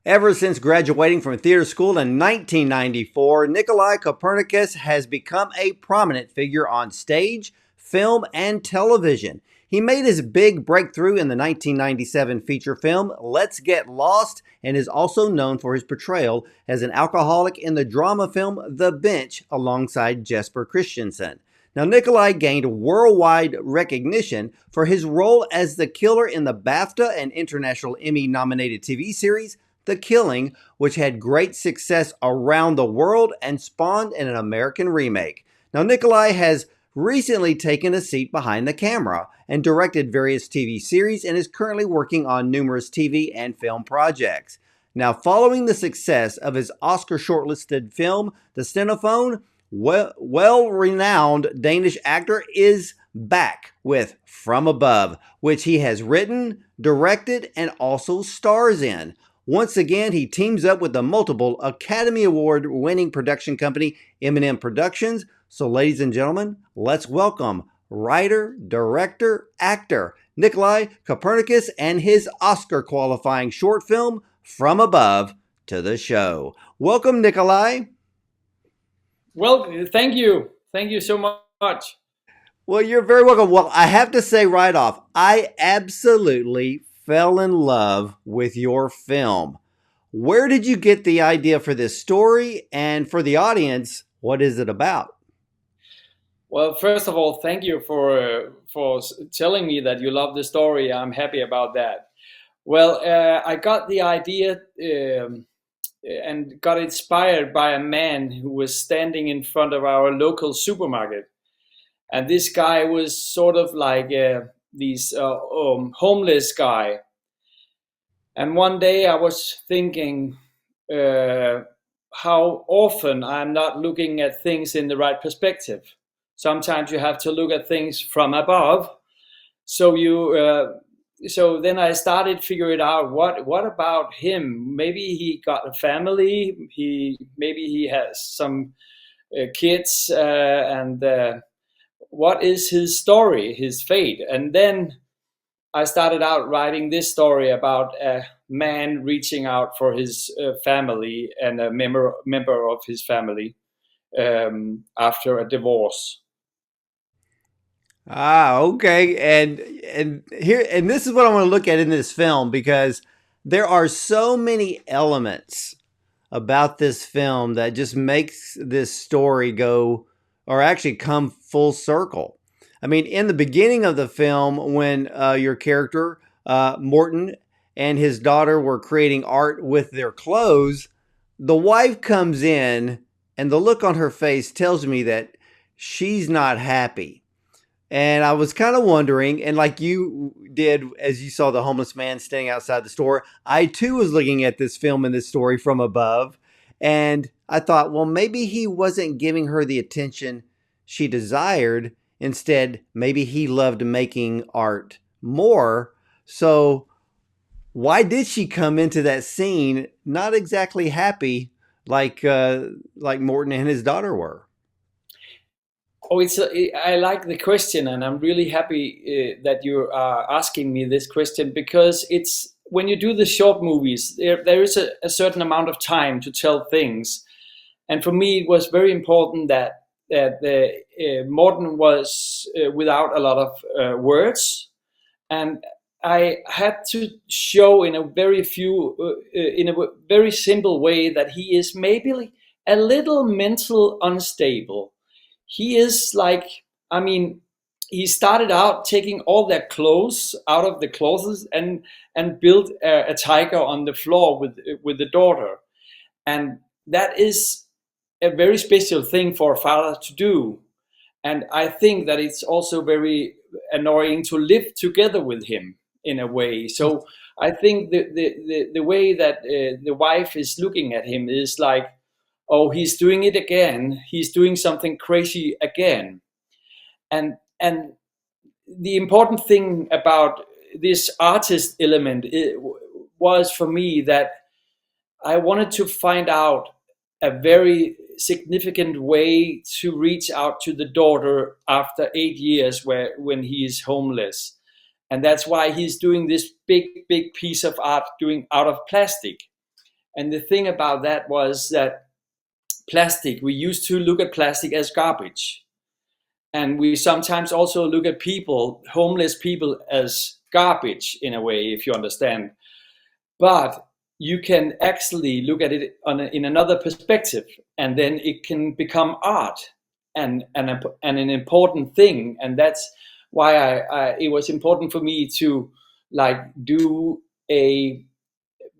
Ever since graduating from theater school in 1994, Nicolaj Kopernikus has become a prominent figure on stage, film, and television. He made his big breakthrough in the 1997 feature film Let's Get Lost and is also known for his portrayal as an alcoholic in the drama film The Bench alongside Jesper Christensen. Now, Nicolaj gained worldwide recognition for his role as the killer in the BAFTA and International Emmy-nominated TV series The Killing, which had great success around the world and spawned an American remake. Now, Nicolaj has recently taken a seat behind the camera and directed various TV series and is currently working on numerous TV and film projects. Now, following the success of his Oscar shortlisted film, The Stenophone, well-renowned Danish actor is back with From Above, which he has written, directed, and also stars in. Once again, he teams up with the multiple Academy Award-winning production company M&M Productions. So, ladies and gentlemen, let's welcome writer, director, actor Nicolaj Kopernikus and his Oscar-qualifying short film, From Above, to the show. Welcome, Nicolaj. Well, thank you. Thank you so much. Well, you're very welcome. Well, I have to say right off, I absolutely fell in love with your film. Where did you get the idea for this story? And for the audience, what is it about? Well, first of all, thank you for telling me that you love the story. I'm happy about that. Well, I got the idea and got inspired by a man who was standing in front of our local supermarket. And this guy was sort of like this homeless guy. And one day I was thinking how often I'm not looking at things in the right perspective. Sometimes you have to look at things from above. So so then I started figuring out what about him? Maybe he got a family. Maybe he has some kids, and what is his story, his fate? And then I started out writing this story about a man reaching out for his family and a member of his family after a divorce. Okay. And this is what I want to look at in this film, because there are so many elements about this film that just makes this story go, or actually come full circle. I mean, in the beginning of the film, when your character, Morten, and his daughter were creating art with their clothes, the wife comes in and the look on her face tells me that she's not happy. And I was kind of wondering, and like you did as you saw the homeless man standing outside the store, I too was looking at this film and this story from above. And I thought, well, maybe he wasn't giving her the attention she desired. Instead, maybe he loved making art more. So why did she come into that scene not exactly happy like Morten and his daughter were? Oh, I like the question, and I'm really happy that you are asking me this question, because it's when you do the short movies, there is a certain amount of time to tell things, and for me, it was very important that Morten was without a lot of words, and I had to show in a very simple way that he is maybe a little mental unstable. He is like, I mean, he started out taking all their clothes out of the closets and built a tiger on the floor with the daughter, and that is a very special thing for a father to do. And I think that it's also very annoying to live together with him in a way. So I think the way that the wife is looking at him is like, oh, he's doing it again. He's doing something crazy again. And the important thing about this artist element was for me that I wanted to find out a very significant way to reach out to the daughter after 8 years when he is homeless. And that's why he's doing this big piece of art doing out of plastic. And the thing about that was that plastic, we used to look at plastic as garbage. And we sometimes also look at people, homeless people, as garbage in a way, if you understand. But you can actually look at it in another perspective, and then it can become art and an important thing. And that's why it was important for me to like do a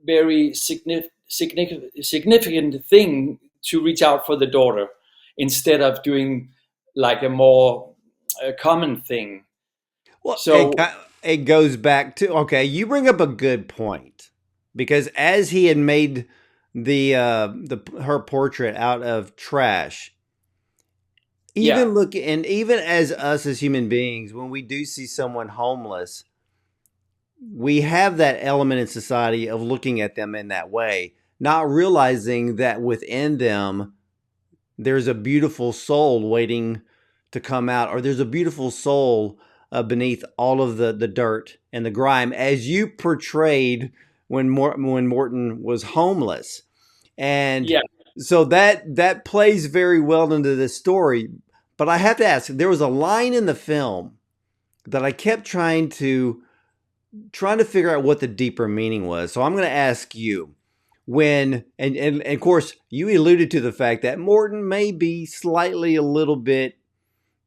very significant thing to reach out for the daughter instead of doing like a more common thing. Well, So it goes back to, okay, you bring up a good point, because as he had made the her portrait out of trash, yeah, even as us as human beings, when we do see someone homeless, we have that element in society of looking at them in that way, not realizing that within them there's a beautiful soul waiting to come out, or there's a beautiful soul beneath all of the dirt and the grime, as you portrayed when Morten was homeless. And yeah. so that plays very well into this story. But I have to ask, there was a line in the film that I kept trying to figure out what the deeper meaning was. So I'm going to ask you, when and of course you alluded to the fact that Morten may be slightly a little bit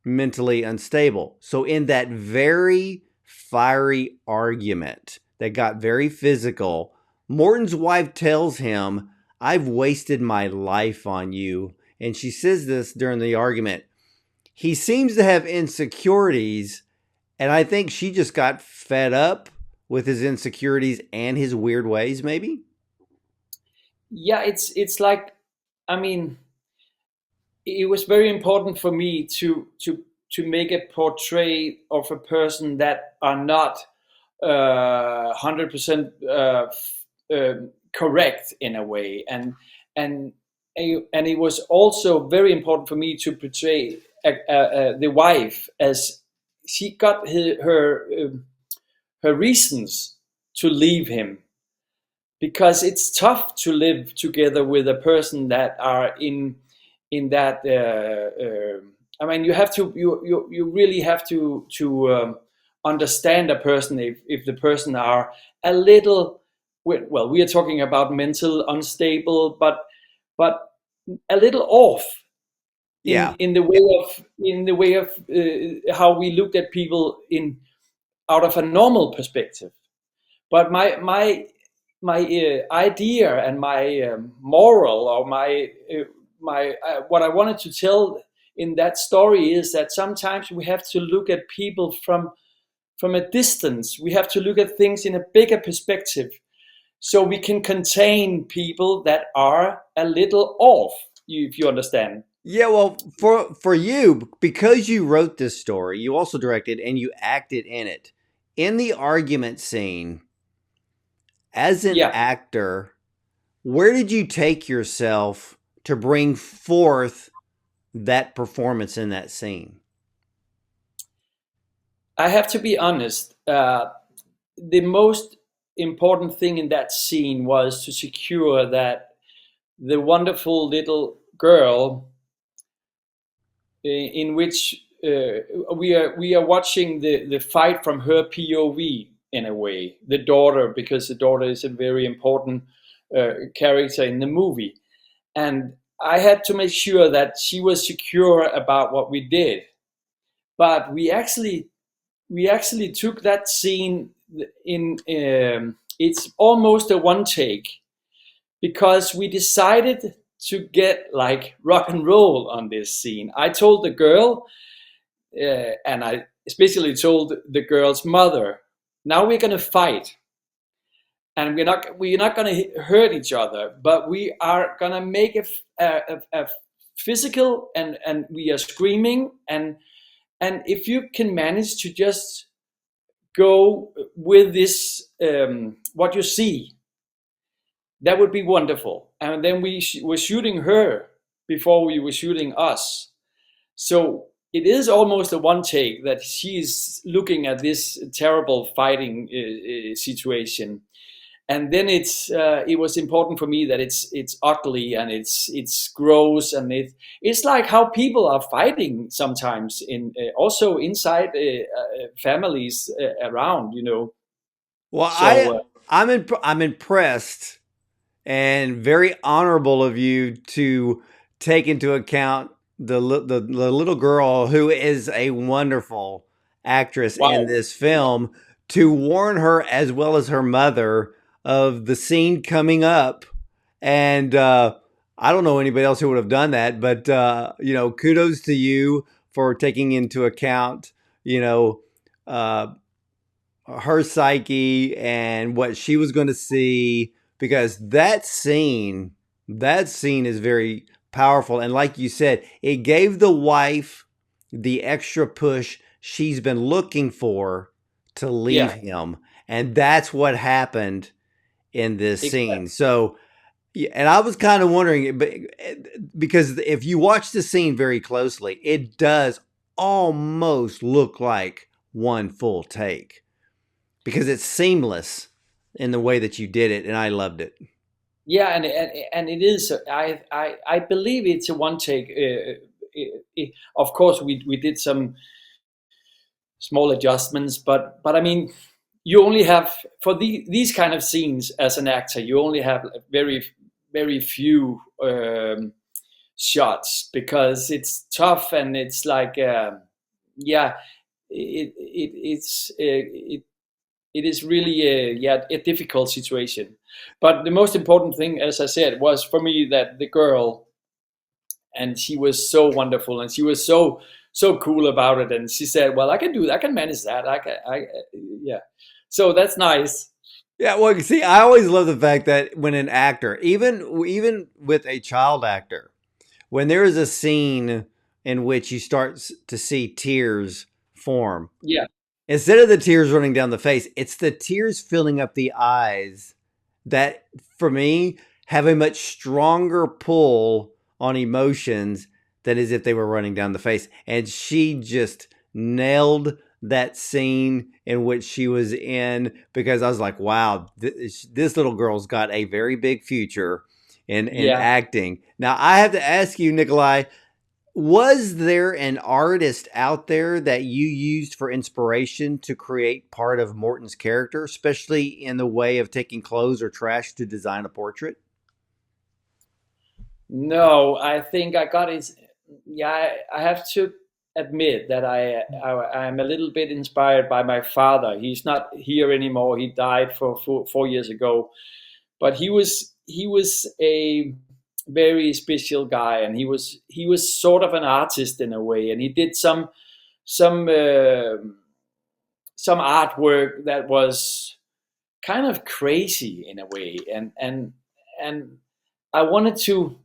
mentally unstable. So in that very fiery argument that got very physical, Morten's wife tells him, "I've wasted my life on you." And she says this during the argument. He seems to have insecurities, and I think she just got fed up with his insecurities and his weird ways, maybe. Yeah, it's like, I mean, it was very important for me to make a portrait of a person that are not 100% correct in a way, and and it was also very important for me to portray the wife as she got her reasons to leave him, because it's tough to live together with a person that are in that I mean, you have to you really have to understand a person if the person are a little, well, we are talking about mental unstable, but a little off Yeah. in the way of how we look at people in out of a normal perspective. But my idea and my moral, or my what I wanted to tell in that story is that sometimes we have to look at people from a distance. We have to look at things in a bigger perspective, so we can contain people that are a little off. If you understand. Yeah, well, for you, because you wrote this story, you also directed and you acted in it. In the argument scene, as an Yeah, actor, where did you take yourself to bring forth that performance in that scene? I have to be honest. The most important thing in that scene was to secure that the wonderful little girl, in which we are watching the fight from her POV in a way, the daughter, because the daughter is a very important character in the movie, and I had to make sure that she was secure about what we did. But we actually took that scene in. It's almost a one take, because we decided to get like rock and roll on this scene. I told the girl, and I especially told the girl's mother, now we're gonna fight, and we're not gonna hurt each other, but we are gonna make a physical, and we are screaming, and if you can manage to just go with this, what you see, that would be wonderful. And then we were shooting her before we were shooting us. So it is almost a one take that she's looking at this terrible fighting situation, and then it was important for me that it's ugly and it's gross, and it's like how people are fighting sometimes in also inside families around, you know. Well, So I'm impressed and very honorable of you to take into account the little girl who is a wonderful actress in wow, this film, to warn her as well as her mother of the scene coming up. And I don't know anybody else who would have done that, but kudos to you for taking into account, you know, uh, her psyche and what she was going to see, because that scene is very powerful, and like you said, it gave the wife the extra push she's been looking for to leave yeah, him, and that's what happened in this scene. exactly. So yeah, and I was kind of wondering, because if you watch the scene very closely, it does almost look like one full take, because it's seamless in the way that you did it, and I loved it. Yeah, and it is. I believe it's a one take. Of course, we did some small adjustments, but I mean, you only have for these kind of scenes as an actor, you only have very few shots, because it's tough, and it's like yeah, it is really a difficult situation. But the most important thing, as I said, was for me that the girl, and she was so wonderful, and she was so cool about it, and she said, well, I can do that, I can manage that, yeah, so that's nice. Yeah, well, you see, I always love the fact that when an actor, even with a child actor, when there is a scene in which you start to see tears form, Yeah, instead of the tears running down the face, it's the tears filling up the eyes that, for me, have a much stronger pull on emotions than as if they were running down the face. And she just nailed that scene in which she was in, because I was like, wow, this little girl's got a very big future in yeah. acting. Now, I have to ask you, Nicolaj, was there an artist out there that you used for inspiration to create part of Morton's character, especially in the way of taking clothes or trash to design a portrait? No, I think I got it. Yeah, I have to admit that I'm a little bit inspired by my father. He's not here anymore. He died for 4 years ago, but he was a very special guy, and he was sort of an artist in a way, and he did some some artwork that was kind of crazy in a way, and I wanted to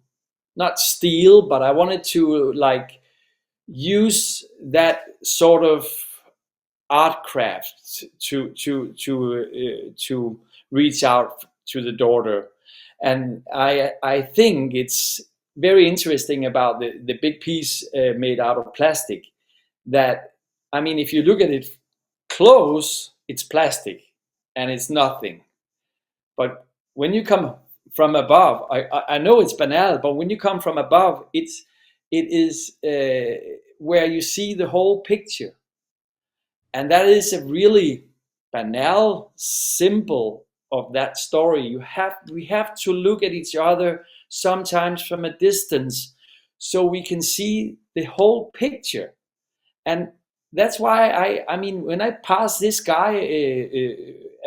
not steal, but I wanted to like use that sort of art craft to reach out to the daughter. And I think it's very interesting about the big piece made out of plastic, that, I mean, if you look at it close, it's plastic and it's nothing. But when you come from above, I know it's banal, but when you come from above, it is where you see the whole picture, and that is a really banal symbol of that story. We have to look at each other sometimes from a distance, so we can see the whole picture. And that's why I mean, when I pass this guy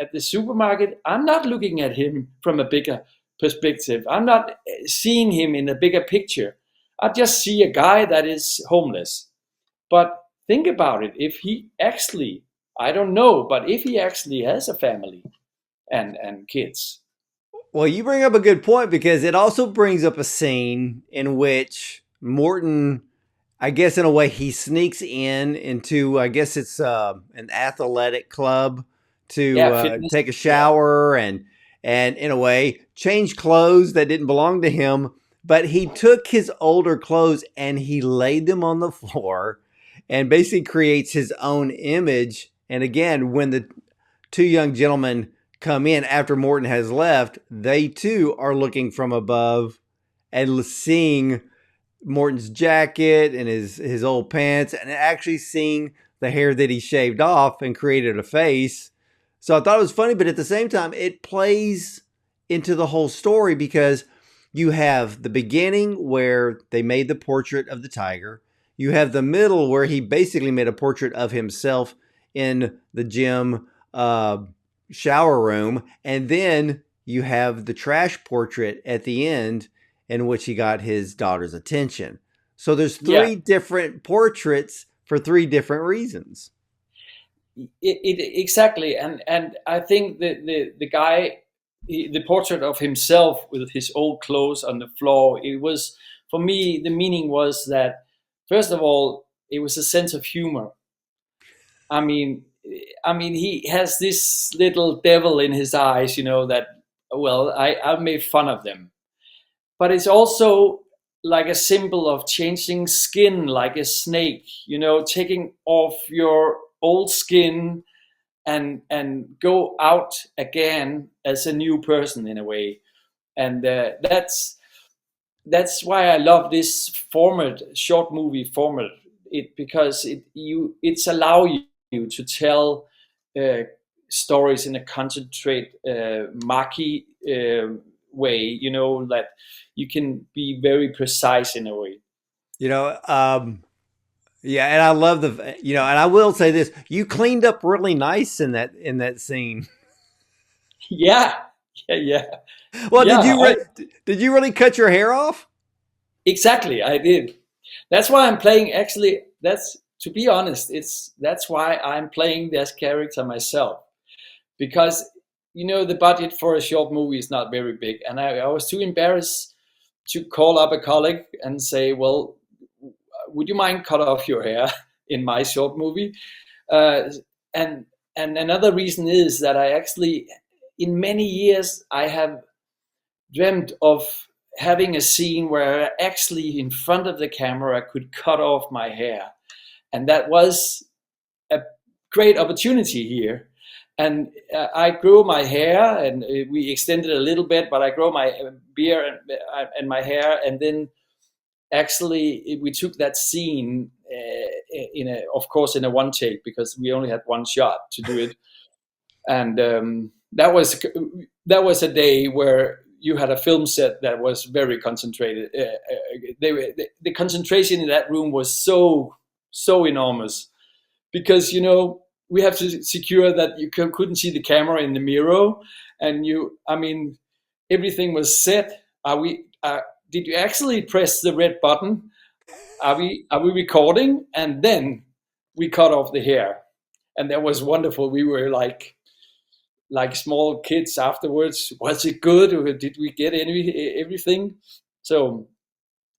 at the supermarket, I'm not looking at him from a bigger perspective. I'm not seeing him in a bigger picture. I just see a guy that is homeless. But think about it. If he actually, I don't know, but if he actually has a family and kids. Well, you bring up a good point, because it also brings up a scene in which Morton, I guess in a way, he sneaks into, I guess it's an athletic club to Yeah, fitness. take a Yeah, shower, and in a way changed clothes that didn't belong to him. But he took his older clothes and he laid them on the floor and basically creates his own image. And again, when the two young gentlemen come in after Morten has left, they too are looking from above and seeing Morten's jacket and his old pants, and actually seeing the hair that he shaved off and created a face. So I thought it was funny, but at the same time, it plays into the whole story because you have the beginning where they made the portrait of the tiger. You have the middle where he basically made a portrait of himself in the gym shower room. And then you have the trash portrait at the end in which he got his daughter's attention. So there's Yeah, three different portraits for three different reasons. exactly. And I think the guy, the portrait of himself with his old clothes on the floor, it was, for me, the meaning was that, first of all, it was a sense of humor. I mean, he has this little devil in his eyes, that, well, I made fun of them. But it's also like a symbol of changing skin, like a snake, taking off your old skin and go out again as a new person in a way. And that's why I love this format, short movie format. Because it's allow you to tell uh, stories in a concentrate, marky way. That you can be very precise in a way. You know, yeah, and I love and I will say this: you cleaned up really nice in that scene. Yeah, yeah, yeah, Well, yeah. did you really cut your hair off? Exactly, I did. That's why I'm playing. Actually, that's, to be honest, that's why I'm playing this character myself, because the budget for a short movie is not very big, and I was too embarrassed to call up a colleague and say, well, would you mind cut off your hair in my short movie? uh, and and another reason is that I actually, in many years, I have dreamt of having a scene where actually in front of the camera I could cut off my hair, and that was a great opportunity here. And I grew my hair, and we extended a little bit, but I grew my beard and my hair, and then actually we took that scene of course, in a one take, because we only had one shot to do it. And that was a day where you had a film set that was very concentrated. The concentration in that room was so enormous, because we have to secure that you couldn't see the camera in the mirror, and everything was set. Did you actually press the red button? Are we recording? And then we cut off the hair, and that was wonderful. We were like small kids afterwards. Was it good, or did we get everything? So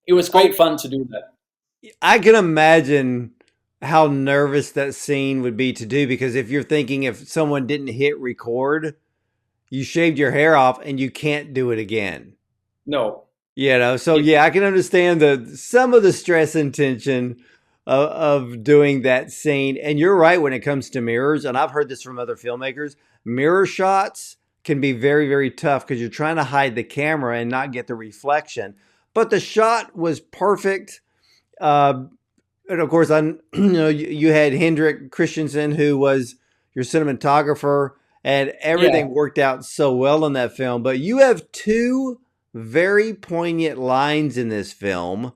it was great Oh, fun to do that. I can imagine how nervous that scene would be to do because if you're thinking if someone didn't hit record, you shaved your hair off and you can't do it again. No, So it, yeah, I can understand the some of the stress and tension of doing that scene. And you're right when it comes to mirrors, and I've heard this from other filmmakers. Mirror shots can be very, very tough because you're trying to hide the camera and not get the reflection. But the shot was perfect. Uh, and of course, you had Henrik Kristensen, who was your cinematographer, and yeah, everything worked out so well in that film. But you have two very poignant lines in this film.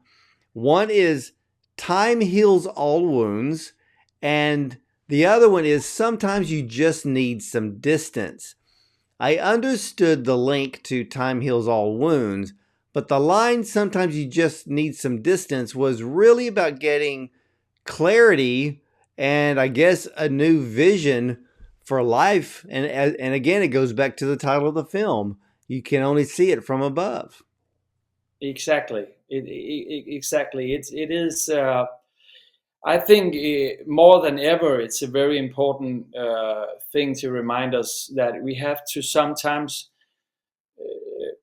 One is "Time heals all wounds," and the other one is "Sometimes you just need some distance." I understood the link to "Time heals all wounds," but the line "Sometimes you just need some distance" was really about getting clarity and I guess a new vision for life. And again, it goes back to the title of the film. You can only see it from above. exactly. Exactly. It is. I think more than ever, it's a very important thing to remind us that we have to sometimes.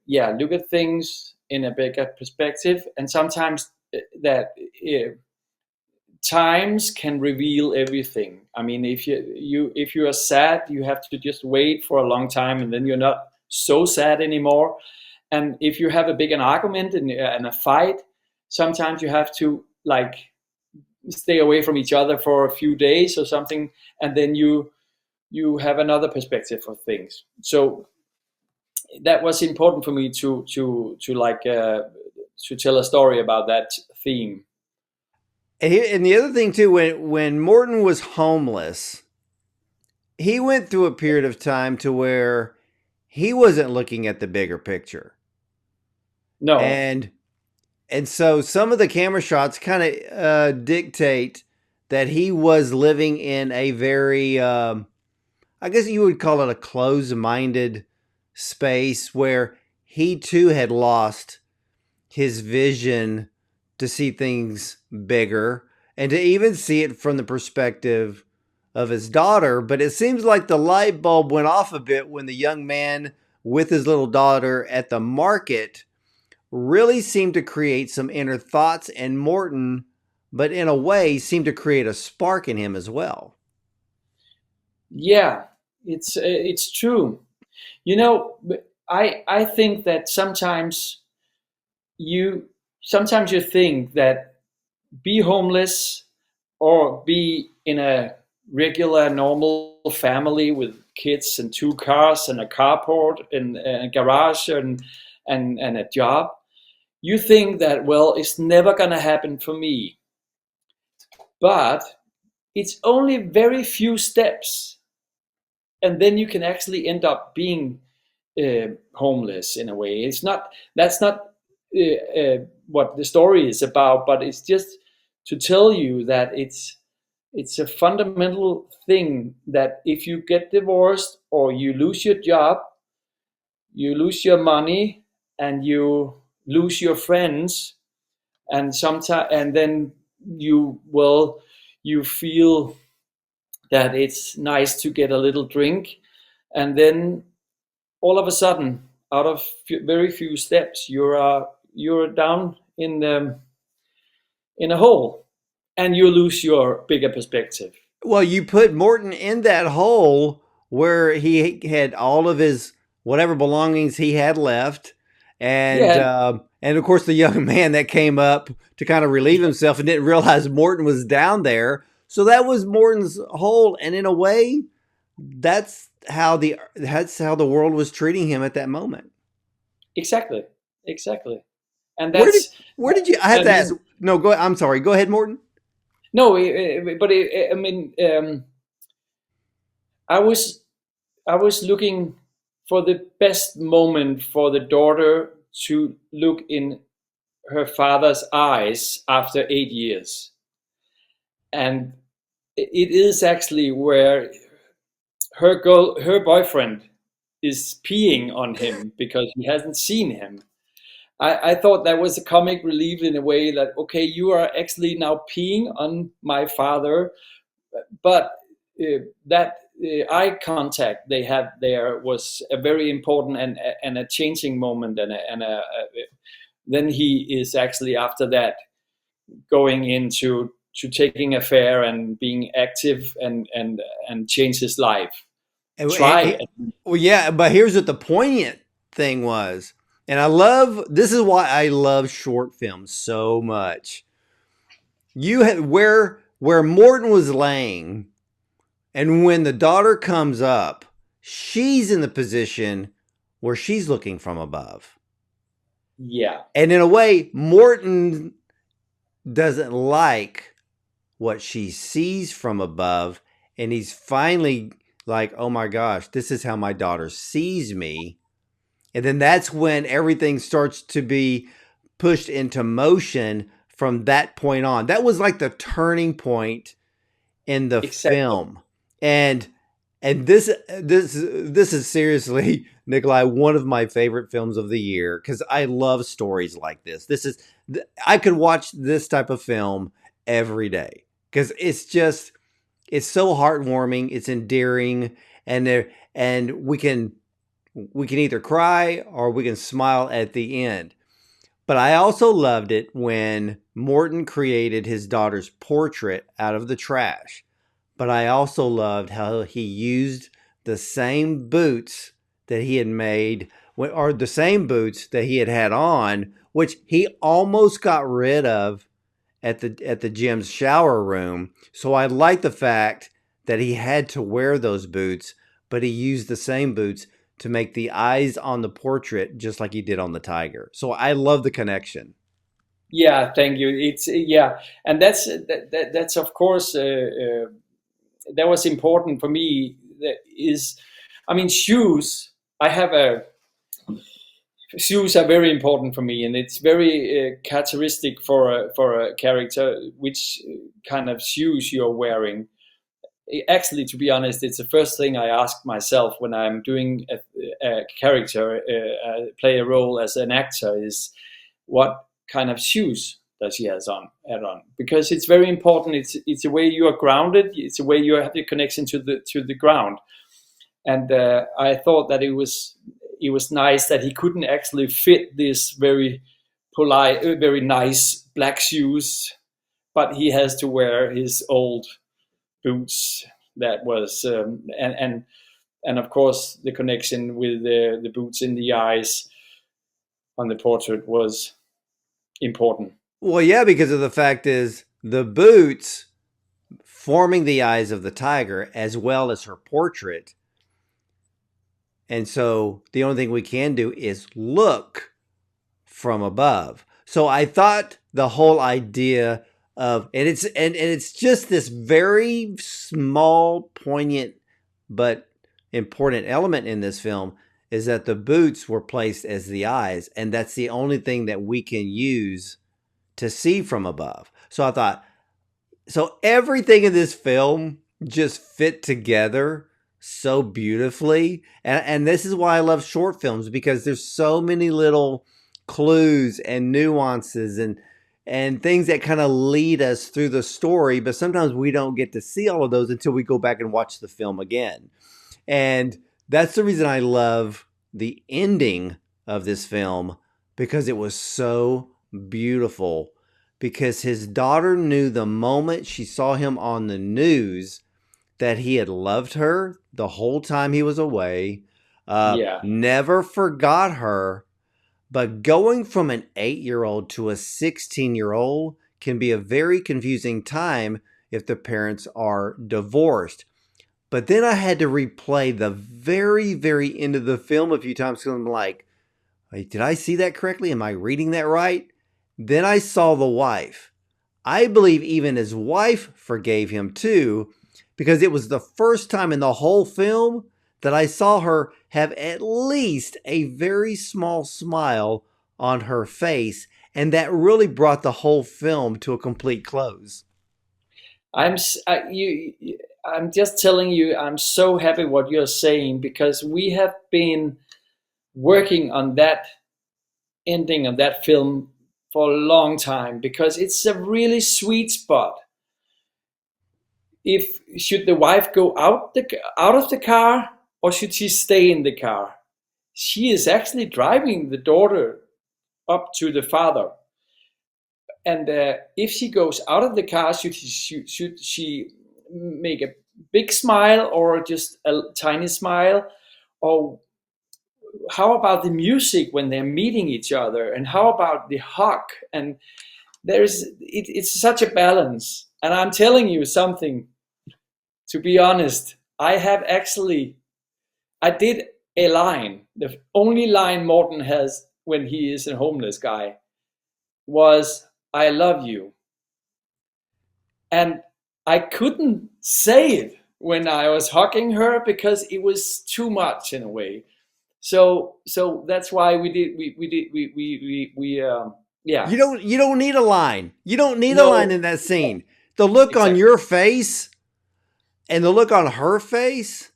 yeah, look at things in a bigger perspective, and sometimes that times can reveal everything. I mean, if you are sad, you have to just wait for a long time, and then you're not so sad anymore. And if you have a big an argument and a fight, sometimes you have to like stay away from each other for a few days or something, and then you have another perspective of things. So that was important for me to like to tell a story about that theme. And the other thing too, when Morton was homeless, he went through a period of time to where he wasn't looking at the bigger picture. No. And so some of the camera shots kind of dictate that he was living in a very, I guess you would call it a closed-minded space where he too had lost his vision to see things bigger and to even see it from the perspective of his daughter. But it seems like the light bulb went off a bit when the young man with his little daughter at the market really seemed to create some inner thoughts in Morton, but in a way seemed to create a spark in him as well. Yeah, it's true. You know, I think that you sometimes you think that be homeless or be in a regular normal family with kids and two cars and a carport and a garage and a job, you think that, well, it's never going to happen for me. But it's only very few steps, and then you can actually end up being homeless in a way. It's not That's not what the story is about, but it's just to tell you that it's a fundamental thing that if you get divorced or you lose your job, you lose your money, and you lose your friends, and sometimes, and then you feel that it's nice to get a little drink, and then all of a sudden, out of very few steps, you're down in a hole, and you lose your bigger perspective. Well, you put Morton in that hole where he had all of his whatever belongings he had left, Yeah, and of course the young man that came up to kind of relieve himself and didn't realize Morton was down there. So that was Morton's hole, and in a way, that's how the world was treating him at that moment. exactly, exactly, and Where did that's where did you? I have I to ask. mean, No, go. I'm sorry. Go ahead, Morton. no, but I mean, I was I was looking for the best moment for the daughter to look in her father's eyes after 8 years, and it is actually where her boyfriend is peeing on him because he hasn't seen him. I thought that was a comic relief in a way that, okay, you are actually now peeing on my father, but that eye contact they had there was a very important and a changing moment, then he is actually after that going into to taking a fare and being active and change his life. Try. Well, yeah, but here's what the poignant thing was, and I love this is why I love short films so much. You had where Morton was laying, and when the daughter comes up, she's in the position where she's looking from above, Yeah, and in a way, Morton doesn't like what she sees from above, and he's finally like, "Oh my gosh, this is how my daughter sees me." And then that's when everything starts to be pushed into motion from that point on. That was like the turning point in the exactly. film. And this is seriously, Nicolaj, one of my favorite films of the year because I love stories like this. I could watch this type of film every day because it's so heartwarming, it's endearing, and we can we can either cry or we can smile at the end. But I also loved it when Morten created his daughter's portrait out of the trash. But I also loved how he used the same boots that he had made, or the same boots that he had on, which he almost got rid of at the gym's shower room. So I like the fact that he had to wear those boots, but he used the same boots to make the eyes on the portrait just like he did on the tiger. So I love the connection. Yeah, thank you. It's yeah, and that's of course that was important for me. That is, I mean, shoes. I have a shoes are very important for me, and it's very characteristic for a character which kind of shoes you're wearing. Actually, to be honest, it's the first thing I ask myself when I'm doing a character, play a role as an actor, is what kind of shoes does he has on, had on? Because it's very important. It's a way you are grounded. It's a way you have the connection to the ground. And I thought that it was nice that he couldn't actually fit this very polite, very nice black shoes, but he has to wear his old boots. That was and of course the connection with the boots in the eyes on the portrait was important. Well, yeah, because of the fact is the boots forming the eyes of the tiger as well as her portrait. And so the only thing we can do is look from above. So I thought the whole idea of, and it's just this very small, poignant, but important element in this film is that the boots were placed as the eyes, and that's the only thing that we can use to see from above. So I thought, so everything in this film just fit together so beautifully. And this is why I love short films, because there's so many little clues and nuances and things that kind of lead us through the story, but sometimes we don't get to see all of those until we go back and watch the film again. And that's the reason I love the ending of this film, because it was so beautiful, because his daughter knew the moment she saw him on the news that he had loved her the whole time he was away, Yeah, never forgot her. But going from an 8-year-old to a 16-year-old can be a very confusing time if the parents are divorced. But then I had to replay the very, very end of the film a few times because I'm like, wait, did I see that correctly? Am I reading that right? Then I saw the wife. I believe even his wife forgave him too, because it was the first time in the whole film that I saw her have at least a very small smile on her face, and that really brought the whole film to a complete close. I'm just telling you, I'm so happy what you're saying, because we have been working on that ending of that film for a long time, because it's a really sweet spot. If should the wife go out of the car, or should she stay in the car? She is actually driving the daughter up to the father, and if she goes out of the car, should she make a big smile or just a tiny smile? Or how about the music when they're meeting each other, and how about the hug? And it's such a balance. And I'm telling you something, to be honest, I did a line. The only line Morten has when he is a homeless guy was "I love you," and I couldn't say it when I was hugging her because it was too much in a way. So that's why yeah. You don't need a line. You don't need a line No, in that scene. The look on exactly. your face and the look on her face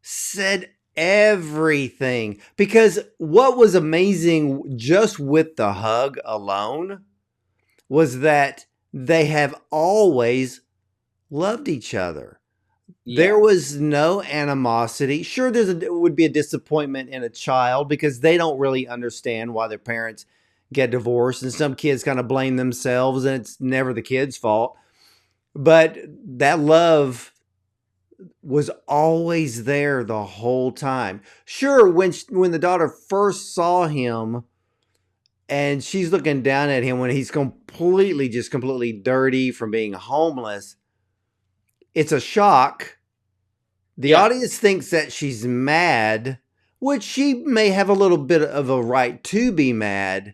said everything. Because what was amazing just with the hug alone was that they have always loved each other. There Yeah, was no animosity. Sure, would be a disappointment in a child because they don't really understand why their parents get divorced, and some kids kind of blame themselves, and it's never the kid's fault. But that love was always there the whole time. Sure, when the daughter first saw him and she's looking down at him when he's completely dirty from being homeless, it's a shock. The yeah, audience thinks that she's mad, which she may have a little bit of a right to be mad,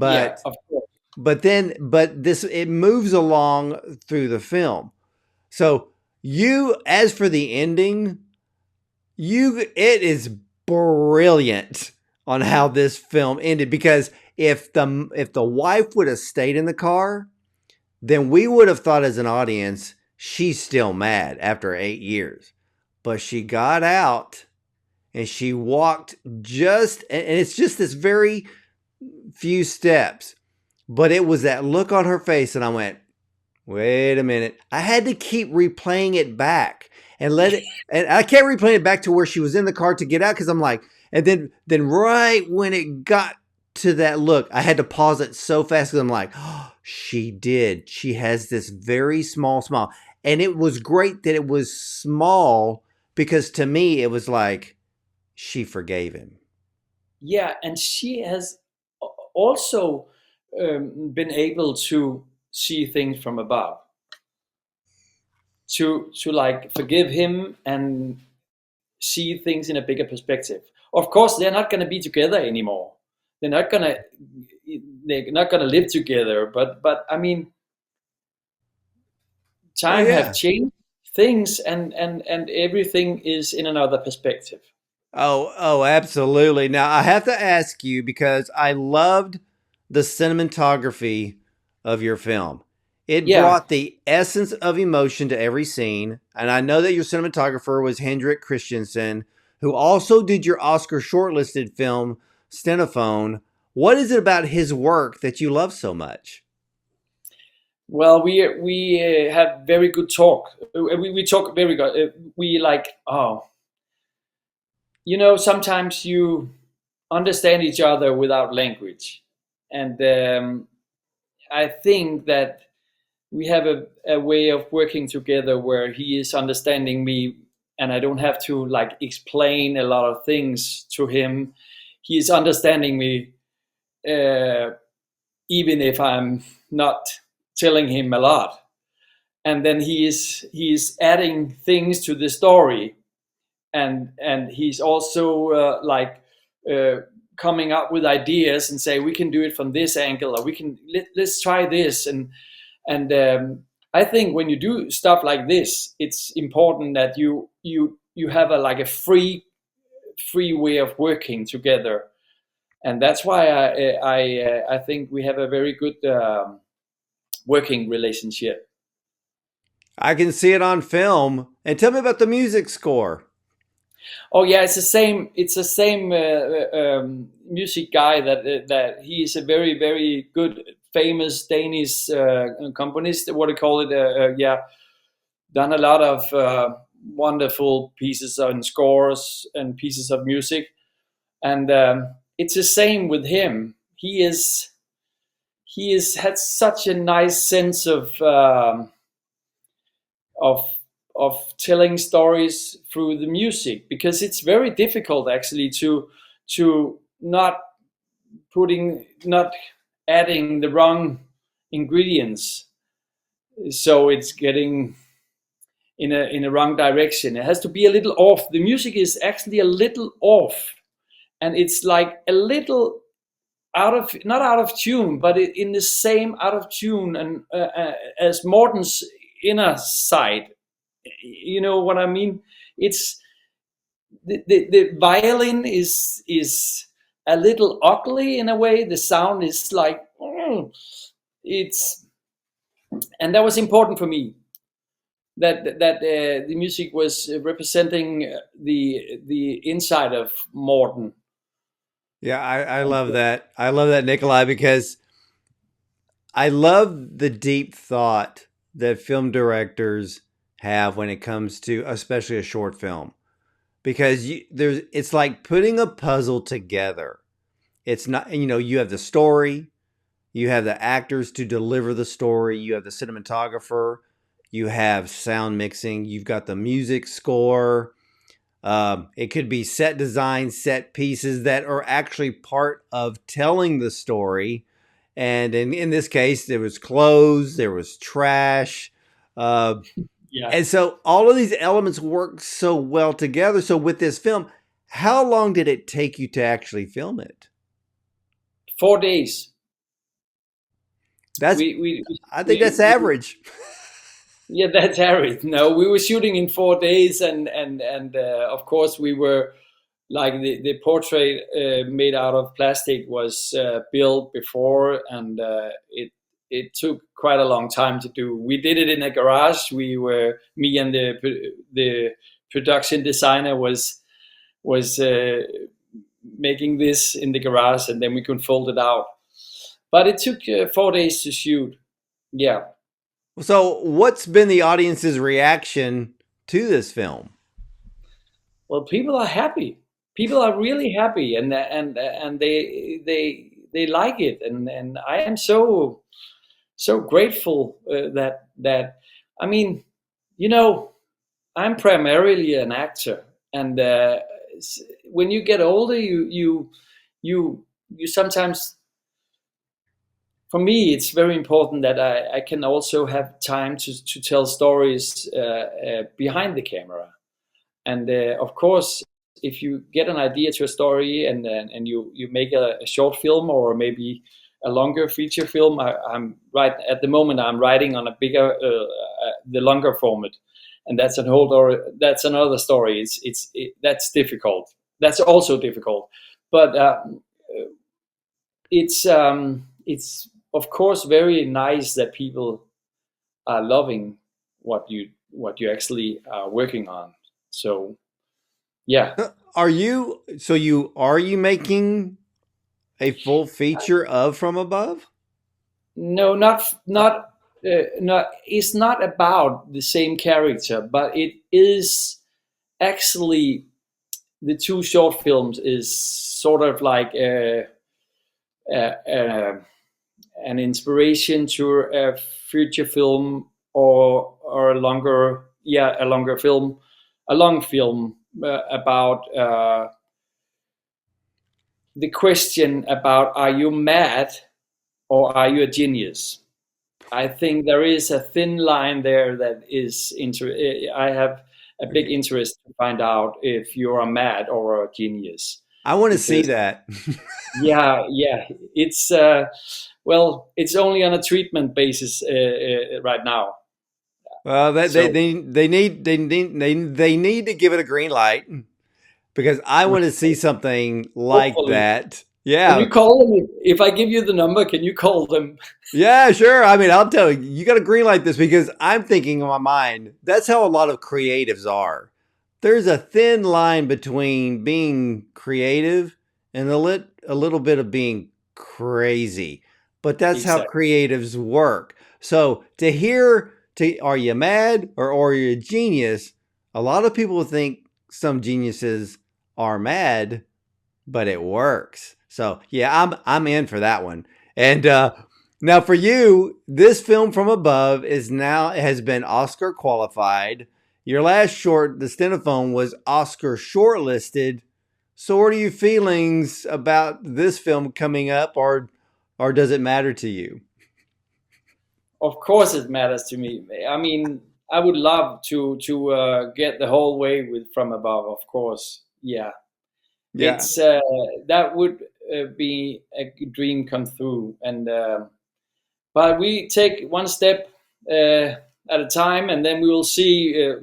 yeah. but Of course. this it moves along through the film. So as for the ending, it is brilliant on how this film ended, because if the wife would have stayed in the car, then we would have thought as an audience she's still mad after 8 years. But she got out and she walked and it's just this very few steps. But it was that look on her face, and I went, wait a minute. I had to keep replaying it back and and I kept replaying it back to where she was in the car to get out, because I'm like, and then right when it got to that look, I had to pause it so fast because I'm like, oh, she did. She has this very small smile. And it was great that it was small, because to me, it was like she forgave him. Yeah, and she has also been able to see things from above, to like forgive him and see things in a bigger perspective. Of course, they're not going to be together anymore. They're not going to they're not going to live together. But I mean, Oh, time have yeah. changed things, and everything is in another perspective. Oh, absolutely. Now, I have to ask you, because I loved the cinematography of your film. It Yeah. brought the essence of emotion to every scene. And I know that your cinematographer was Henrik Kristensen, who also did your Oscar shortlisted film, Stenophone. What is it about his work that you love so much? Well, we have very good talk. We talk very good. We like, oh, sometimes you understand each other without language, and I think that we have a way of working together where he is understanding me, and I don't have to like explain a lot of things to him. He is understanding me, uh, even if I'm not telling him a lot. And then he's adding things to the story, and he's also uh, coming up with ideas and say we can do it from this angle, or let's try this. And I think when you do stuff like this, it's important that you have a free way of working together, and that's why I think we have a very good working relationship. I can see it on film. And tell me about the music score. Oh yeah, it's the same. It's the same music guy that he is a very very good famous Danish componist. What do you call it? Yeah, done a lot of wonderful pieces and scores and pieces of music, and it's the same with him. He is had such a nice sense of of telling stories through the music, because it's very difficult actually to not adding the wrong ingredients, so it's getting in a wrong direction. It has to be a little off. The music is actually a little off, and it's like a little out of not out of tune, but in the same out of tune and as Morten's inner side. You know what I mean? It's the violin is a little ugly in a way. The sound is like it's and that was important for me, that the music was representing the inside of Morten. Yeah, I love that. I love that, Nicolaj, because I love the deep thought that film directors have when it comes to especially a short film, because it's like putting a puzzle together. It's not, you have the story, you have the actors to deliver the story, you have the cinematographer, you have sound mixing, you've got the music score. It could be set design, set pieces that are actually part of telling the story. And in this case, there was clothes, there was trash. Uh, Yeah. and so all of these elements work so well together. So with this film, how long did it take you to actually film it? 4 days. That's, I think that's We average. Yeah, that's Harry. No, we were shooting in 4 days, and of course we were like the portrait made out of plastic was built before, and it took quite a long time to do. We did it in a garage. We were me and the production designer was making this in the garage, and then we could fold it out. But it took 4 days to shoot. Yeah. So what's been the audience's reaction to this film? Well, people are happy. People are really happy, and they like it, and I am so grateful that I mean, you know, I'm primarily an actor, and when you get older, you sometimes. For me, it's very important that I can also have time to tell stories behind the camera. And of course, if you get an idea to a story and you make a short film or maybe a longer feature film, I'm right at the moment. I'm writing on a bigger, the longer format, and that's an whole or that's another story. That's difficult. That's also difficult, but it's of course very nice that people are loving what you actually are working on. So yeah. Are you making a full feature of From Above? No, not. It's not about the same character, but it is actually the two short films is sort of like a an inspiration to a future film or a longer, yeah, a longer film, a long film about the question about are you mad or are you a genius? I think there is a thin line there that is I have a big Okay. interest to find out if you're a mad or a genius, I want to see because that. yeah, it's well, it's only on a treatment basis right now. Well, that So they need to give it a green light because I want to see something like hopefully, that. can Yeah. you call them if I give you the number? Can you call them? Yeah, sure. I mean, I'll tell you, you got to green light this because I'm thinking in my mind, that's how a lot of creatives are. There's a thin line between being creative and a little bit of being crazy. But that's how Exactly. creatives work. So to hear to are you mad or are you a genius? A lot of people think some geniuses are mad, but it works. So yeah, I'm in for that one. And now for you, this film From Above is now has been Oscar qualified. Your last short, The Stenophone, was Oscar shortlisted. So what are your feelings about this film coming up, or does it matter to you? Of course, it matters to me. I mean, I would love to get the whole way with From Above. Of course, yeah. Yeah. It's that would be a dream come true, and but we take one step at a time, and then we will see.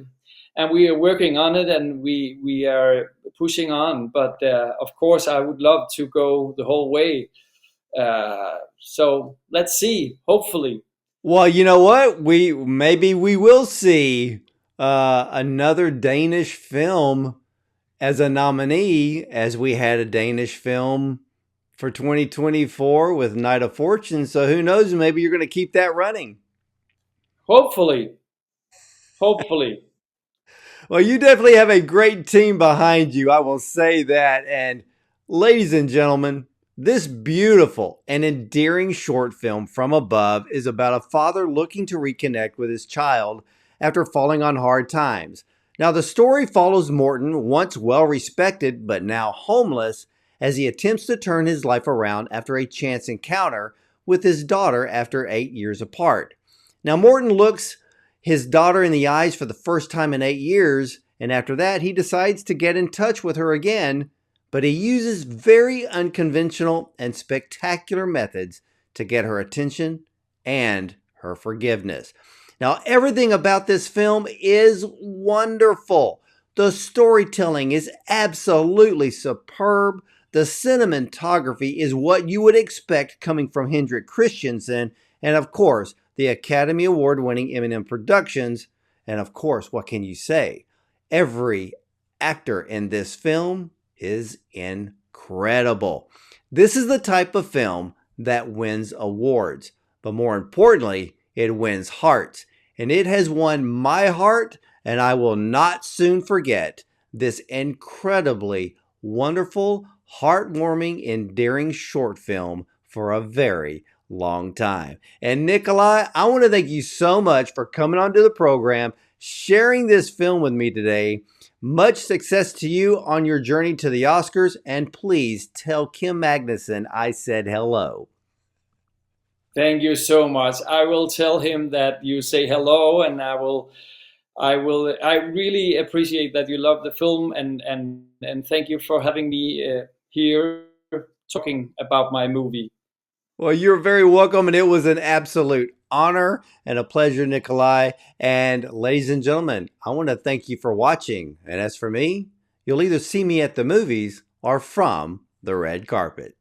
And we are working on it, and we are pushing on. But of course, I would love to go the whole way. So let's see. Hopefully, Well, you know what? We will see another Danish film as a nominee, as we had a Danish film for 2024 with Night of Fortune. So who knows? Maybe you're going to keep that running. hopefully, Hopefully. Well, you definitely have a great team behind you. I will say that. And ladies and gentlemen, this beautiful and endearing short film from above is about a father looking to reconnect with his child after falling on hard times. Now, the story follows Morten, once well respected but now homeless, as he attempts to turn his life around after a chance encounter with his daughter after 8 years apart. Now, Morten looks his daughter in the eyes for the first time in 8 years, and after that, he decides to get in touch with her again, but he uses very unconventional and spectacular methods to get her attention and her forgiveness. Now, everything about this film is wonderful. The storytelling is absolutely superb. The cinematography is what you would expect coming from Henrik Kristensen, and of course, the Academy Award-winning M&M Productions. And of course, what can you say? Every actor in this film is incredible. This is the type of film that wins awards, but more importantly, it wins hearts. And it has won my heart, and I will not soon forget this incredibly wonderful, heartwarming, endearing short film for a very long time. And Nicolaj, I want to thank you so much for coming onto the program, sharing this film with me today. Much success to you on your journey to the Oscars, and please tell Kim Magnuson I said hello. Thank you so much. I will tell him that you say hello, and I really appreciate that you love the film, and thank you for having me here talking about my movie. Well, you're very welcome, and it was an absolute honor and a pleasure, Nicolaj. And ladies and gentlemen, I want to thank you for watching. And as for me, you'll either see me at the movies or from the red carpet.